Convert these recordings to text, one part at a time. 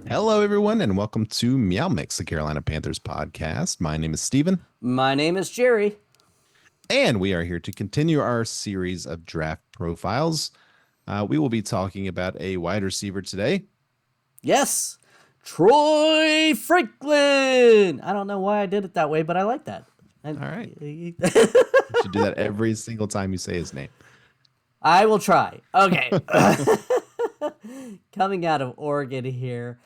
Hello, everyone, and welcome to MeowMix, the Carolina Panthers podcast. My name is Steven, My name is Jerry. and we are here to continue our series of draft profiles. We will be talking about a wide receiver today. Yes, Troy Franklin. I don't know why I did it that way, but I like that. All right. I, You should do that every single time you say his name. I will try. Okay. Coming out of Oregon here,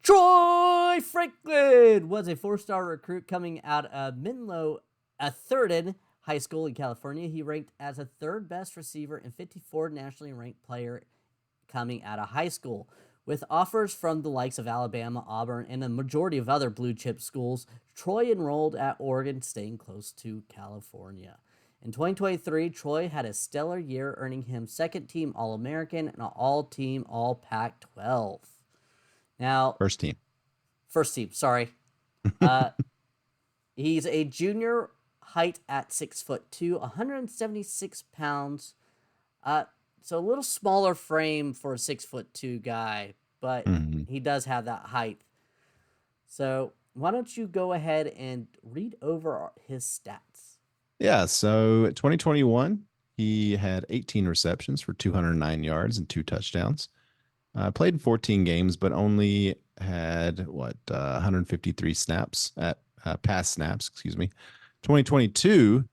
Troy Franklin was a four-star recruit coming out of Menlo Atherton High School in California. He ranked as a third best receiver and 54 nationally ranked player coming out of high school. With offers from the likes of Alabama, Auburn, and a majority of other blue chip schools, Troy enrolled at Oregon, staying close to California. In 2023, Troy had a stellar year, earning him second team All American and all team All Pac 12. Now, First team. first team, sorry. Uh, he's a junior, height at 6'2", 176 pounds. So a little smaller frame for a 6'2" guy, but Mhm. he does have that height. So why don't you go ahead and read over his stats? Yeah, so 2021, he had 18 receptions for 209 yards and two touchdowns. Played in 14 games, but only had 153 snaps at pass snaps, excuse me. 2022,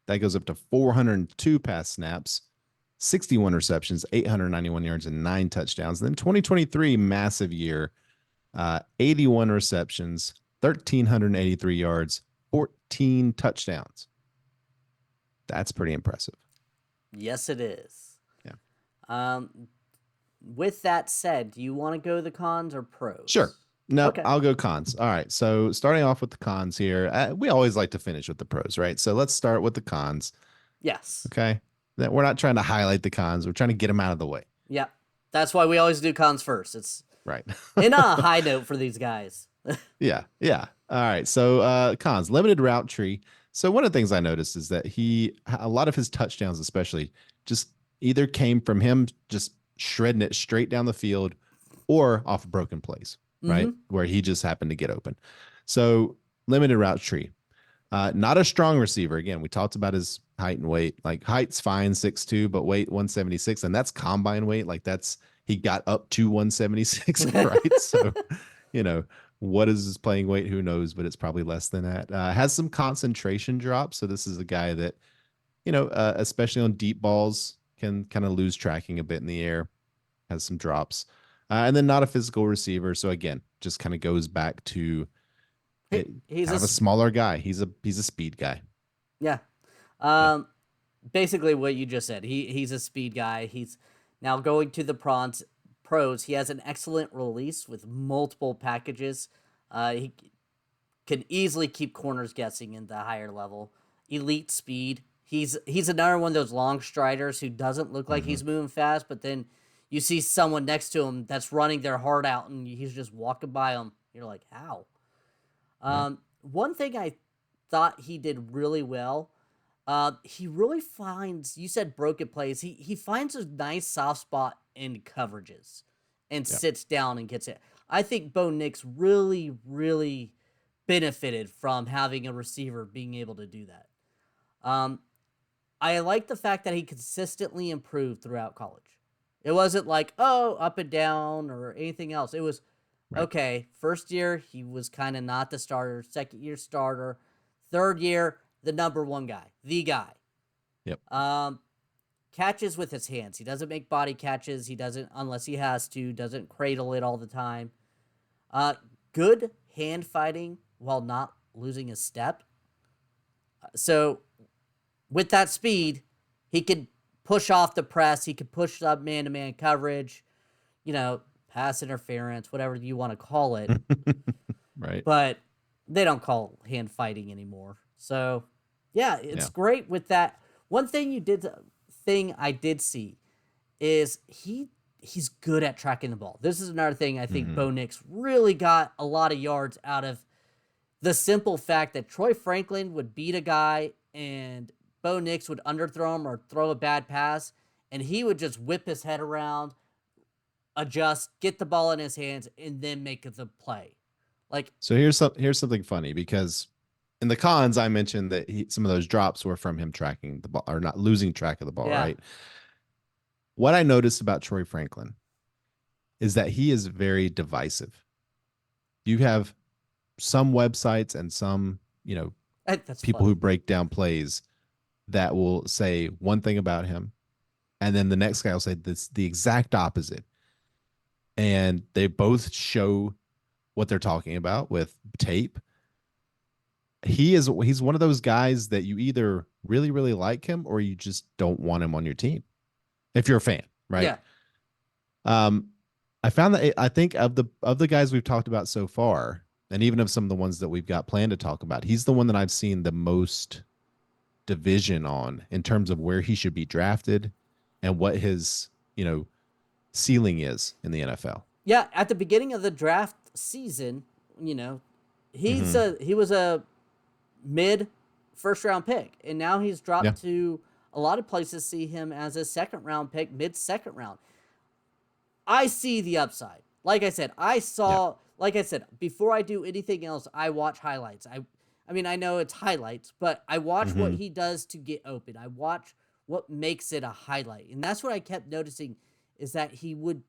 that goes up to 402 pass snaps, 61 receptions, 891 yards, and nine touchdowns. And then 2023, massive year, 81 receptions, 1,383 yards, 14 touchdowns. That's pretty impressive. Yes, it is. Yeah. With that said, do you want to go the cons or Sure. pros? No, Okay. I'll go cons. All right. So starting off with the cons here, we always like to finish with the pros, right? So let's start with the cons. Yes. Okay. That we're not trying to highlight the cons. We're trying to get them out of the way. Yeah. That's why we always do cons first. It's Right. in a high note for these guys. Yeah. Yeah. All right. So cons, limited route tree. So one of the things I noticed is that a lot of his touchdowns, especially, just either came from him just shredding it straight down the field or off broken plays, right? Mm-hmm. Where he just happened to get open. So limited route tree. Not a strong receiver. Again, we talked about his height and weight. Like height's fine, 6'2", but weight 176, and that's combine weight. Like he got up to 176, right? So, you know, what is his playing weight? Who knows? But it's probably less than that. Has some concentration drops. So this is a guy that, especially on deep balls, can kind of lose tracking a bit in the air. Has some drops, and then not a physical receiver. So again, just kind of goes back to He's kind of a smaller guy. He's a speed guy. yeah. Yeah. Um, basically what you just said. He's a speed guy. He's now going to the pros. He has an excellent release with multiple packages. He can easily keep corners guessing in the higher level. Elite speed. He's another one of those long striders who doesn't look like Mm-hmm. he's moving fast, but then you see someone next to him that's running their heart out and he's just walking by him. You're like, how? Yeah. One thing I thought he did really well, he really finds, you said broken plays, he finds a nice soft spot in coverages and Yeah. sits down and gets it. I think Bo Nix really, really benefited from having a receiver being able to do that. Um, I like the fact that he consistently improved throughout college. It wasn't like, oh, up and down or anything else. It was, Right. okay, first year, he was kind of not the starter. Second year, starter. Third year, the number one guy, the guy. Yep. Catches with his hands. He doesn't make body catches. He doesn't, unless he has to, doesn't cradle it all the time. Uh, Good hand fighting while not losing a step. So with that speed, he could push off the press. He could push up man-to-man coverage, pass interference, whatever you want to call it. Right. But they don't call hand fighting anymore. So, yeah, it's Yeah. great with that. One thing I did see is he's good at tracking the ball. This is another thing I think Mm-hmm. Bo Nix really got a lot of yards out of the simple fact that Troy Franklin would beat a guy and Bo Nix would underthrow him or throw a bad pass, and he would just whip his head around, adjust, get the ball in his hands, and then make the play. Like, So here's something funny because in the cons I mentioned that some of those drops were from him tracking the ball or not losing track of the ball, yeah, right? What I noticed about Troy Franklin is that he is very divisive. You have some websites and some, that's people who funny. break down plays that will say one thing about him, and then the next guy will say this the exact opposite. And they both show what they're talking about with tape. He's one of those guys that you either really, really like him or you just don't want him on your team if you're a fan, right? Yeah. Um, I found that I think of the guys we've talked about so far, and even of some of the ones that we've got planned to talk about, he's the one that I've seen the most division on in terms of where he should be drafted and what his, ceiling is in the NFL. Yeah, at the beginning of the draft season, you know, Mm-hmm. he was a mid first round pick, and now he's Yeah. dropped to a lot of places see him as a second round pick, mid second round. I see the upside. Yeah. Like I said, before I do anything else, I watch highlights. I mean, I know it's highlights, but I watch what Mm-hmm. he does to get open. I watch what makes it a highlight. And that's what I kept noticing is that he would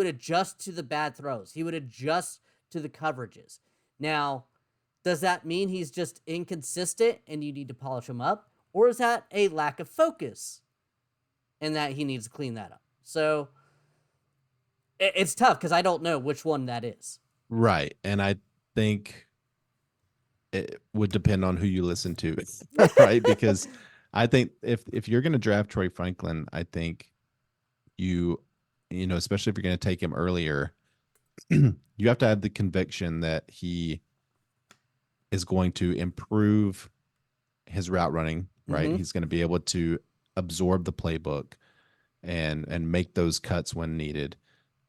adjust to the bad throws. He would adjust to the coverages. Now, does that mean he's just inconsistent and you need to polish him up? Or is that a lack of focus and that he needs to clean that up? So it's tough because I don't know which one that is. Right. And I think it would depend on who you listen to, right? Because I think if you're going to draft Troy Franklin, I think you especially if you're going to take him earlier, you have to have the conviction that he is going to improve his route running, right? Mm-hmm. He's going to be able to absorb the playbook and make those cuts when needed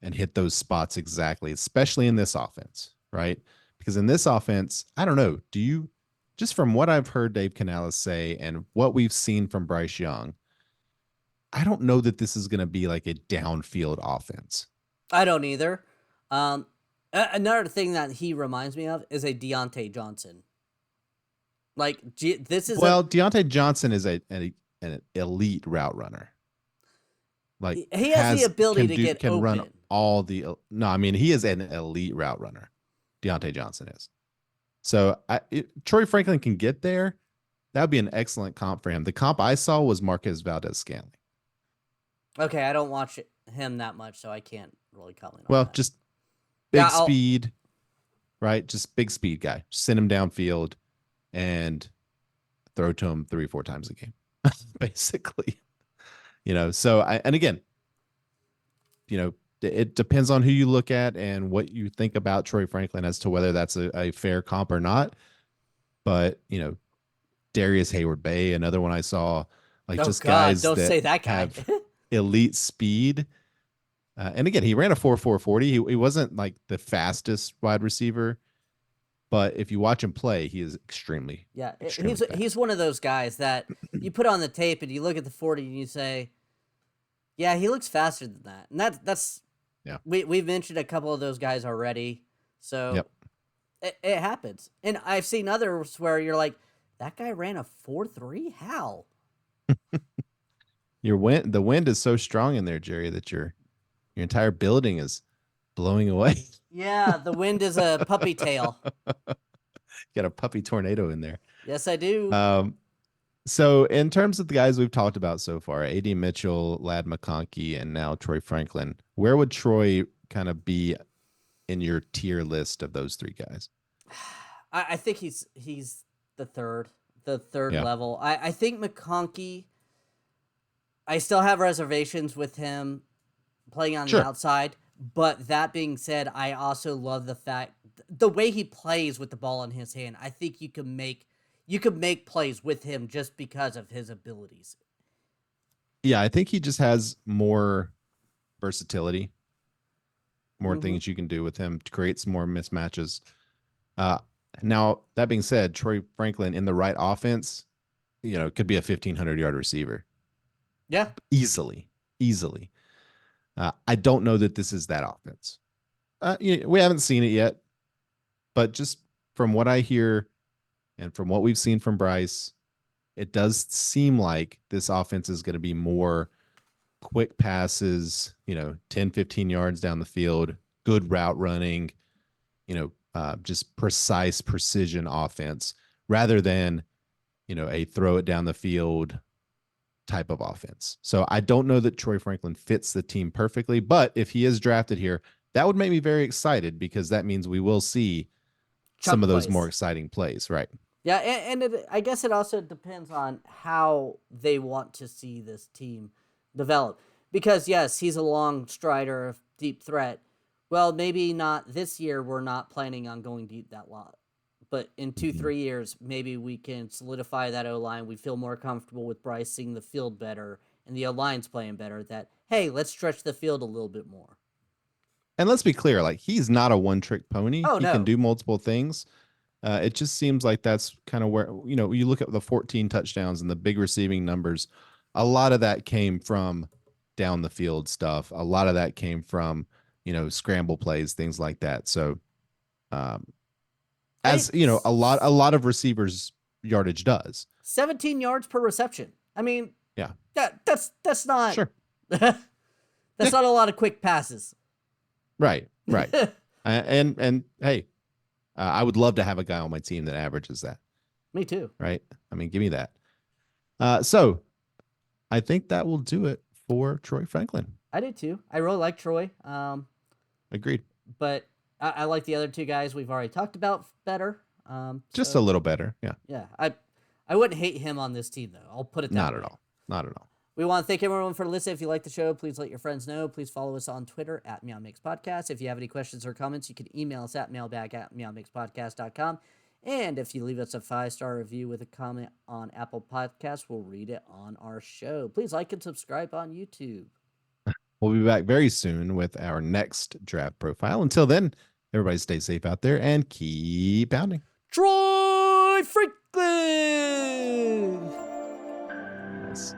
and hit those spots exactly, especially in this offense, right? Because in this offense, I don't know, do you just from what I've heard Dave Canales say and what we've seen from Bryce Young, I don't know that this is going to be like a downfield offense. I don't either. Um, Another thing that he reminds me of is a Deontay Johnson. This is a Well, Deontay Johnson is an elite route runner. Like he has the ability to get can run open. all the no, I mean he is an elite route runner. Deontay Johnson is. So Troy Franklin can get there. That would be an excellent comp for him. The comp I saw was Marquez Valdez Scantling. Okay, I don't watch him that much, so I can't really comment on Well, that. just Yeah, big speed, right? Just big speed guy. Just send him downfield and throw to him 3 or 4 times a game, basically. So and again, it depends on who you look at and what you think about Troy Franklin as to whether that's a fair comp or not. But, Darius Hayward Bay, another one I saw, like oh just God, guys don't that say that guy. have elite speed. And again, he ran a 4.40. He wasn't like the fastest wide receiver, but if you watch him play, he is extremely, Yeah, extremely he's fast. one of those guys that you put on the tape and you look at the 40 and you say, yeah, he looks faster than that. And that's Yeah. we've mentioned a couple of those guys already. So Yep. it happens. And I've seen others where you're like, that guy ran a 4.3? How? The wind is so strong in there, Jerry, that your entire building is blowing away. Yeah, the wind is a puppy tail. Got a puppy tornado in there. Yes, I do. Um, so in terms of the guys we've talked about so far, A.D. Mitchell, Lad McConkey, and now Troy Franklin, where would Troy kind of be in your tier list of those three guys? I think he's the third Yeah. level. I think McConkey. I still have reservations with him playing on the Sure. outside. But that being said, I also love the way he plays with the ball in his hand. I think you could make plays with him just because of his abilities. Yeah, I think he just has more versatility, more Mm-hmm. things you can do with him to create some more mismatches. Uh, Now, that being said, Troy Franklin in the right offense, could be a 1,500-yard receiver Yeah. easily, easily. I don't know that this is that offense. We haven't seen it yet, but just from what I hear and from what we've seen from Bryce, it does seem like this offense is going to be more quick passes, 10, 15 yards down the field, good route running, just precise precision offense rather than, a throw it down the field type of offense. So I don't know that Troy Franklin fits the team perfectly, but if he is drafted here, that would make me very excited because that means we will see some Chunk of those plays. more exciting plays, right? Yeah, and I guess it also depends on how they want to see this team develop. Because yes, he's a long strider, deep threat. Well, maybe not this year. We're not planning on going deep that lot. But in 2, 3 years, maybe we can solidify that O line. We feel more comfortable with Bryce seeing the field better and the O line's playing better. That hey, let's stretch the field a little bit more. And let's be clear, like he's not a one-trick pony. Oh He can no, do multiple things. It just seems like that's kind of where, you look at the 14 touchdowns and the big receiving numbers. A lot of that came from down the field stuff. A lot of that came from, scramble plays, things like that. So, hey, as a lot of receivers yardage does. 17 yards per reception. I mean, Yeah, that's not sure. that's Yeah. not a lot of quick passes. Right. And hey, I would love to have a guy on my team that averages that. Me too. Right. I mean, give me that. So I think that will do it for Troy Franklin. I do too. I really like Troy. Agreed. But I like the other two guys we've already talked about better. Just a little better. Yeah. Yeah. I wouldn't hate him on this team though. I'll put it that Not way. at all. Not at all. We want to thank everyone for listening. If you like the show, please let your friends know. Please follow us on Twitter at MeowMix Podcast. If you have any questions or comments, you can email us at mailbag@meowmixpodcast.com. And if you leave us a 5-star review with a comment on Apple Podcasts, we'll read it on our show. Please like and subscribe on YouTube. We'll be back very soon with our next draft profile. Until then, everybody stay safe out there and keep pounding. Troy Franklin! Nice.